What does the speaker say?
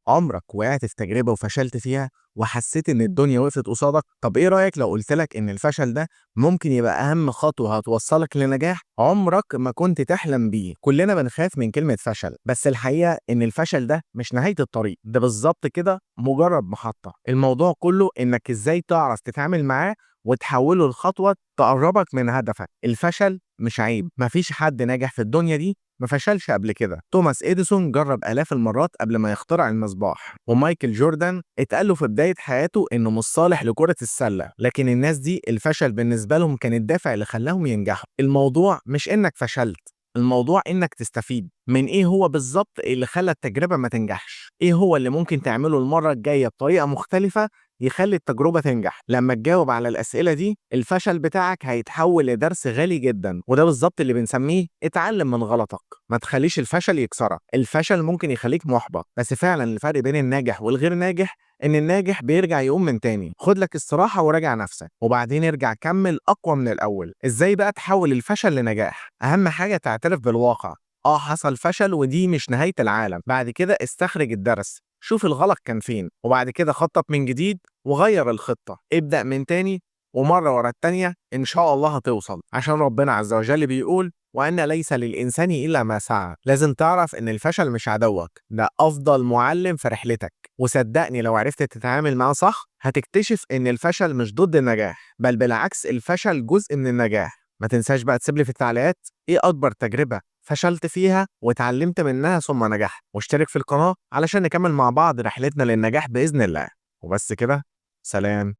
عمرك وقعت في تجربة وفشلت فيها وحسيت إن الدنيا وقفت قصادك؟ طب إيه رأيك لو قلت لك إن الفشل ده ممكن يبقى أهم خطوة هتوصلك لنجاح عمرك ما كنت تحلم بيه؟ كلنا بنخاف من كلمة فشل، بس الحقيقة إن الفشل ده مش نهاية الطريق، ده بالظبط كده مجرد محطة. الموضوع كله إنك إزاي تعرف تتعامل معاه وتحوله لخطوة تقربك من هدفك. الفشل مش عيب، مفيش حد ناجح في الدنيا دي ما فشلش قبل كده. توماس إديسون جرب آلاف المرات قبل ما يخترع المصباح، ومايكل جوردان اتقال له في بداية حياته إنه مش صالح لكرة السلة، لكن الناس دي الفشل بالنسبة لهم كان الدافع اللي خلاهم ينجحوا. الموضوع مش إنك فشلت، الموضوع إنك تستفيد من إيه هو بالظبط اللي خلى التجربة ما تنجحش، إيه هو اللي ممكن تعمله المرة الجاية بطريقة مختلفة يخلي التجربة تنجح. لما تجاوب على الأسئلة دي الفشل بتاعك هيتحول لدرس غالي جدا، وده بالظبط اللي بنسميه اتعلم من غلطك. ما تخليش الفشل يكسرك. الفشل ممكن يخليك محبط، بس فعلا الفرق بين الناجح والغير ناجح ان الناجح بيرجع يقوم من تاني. خد لك استراحة وراجع نفسك وبعدين ارجع كمل اقوى من الاول. ازاي بقى تحول الفشل لنجاح؟ اهم حاجة تعترف بالواقع. حصل فشل ودي مش نهاية العالم. بعد كده استخرج الدرس، شوف الغلط كان فين، وبعد كده خطط من جديد وغير الخطة. ابدأ من تاني، ومرة ورا التانية إن شاء الله هتوصل، عشان ربنا عز وجل بيقول وأن ليس للإنسان إلا ما سعى. لازم تعرف إن الفشل مش عدوك، ده أفضل معلم في رحلتك. وصدقني لو عرفت تتعامل معاه صح هتكتشف إن الفشل مش ضد النجاح، بل بالعكس الفشل جزء من النجاح. ما تنساش بقى تسيبلي في التعليقات إيه أكبر تجربة فشلت فيها واتعلمت منها ثم نجحت، واشترك في القناة علشان نكمل مع بعض رحلتنا للنجاح بإذن الله. وبس كده، سلام.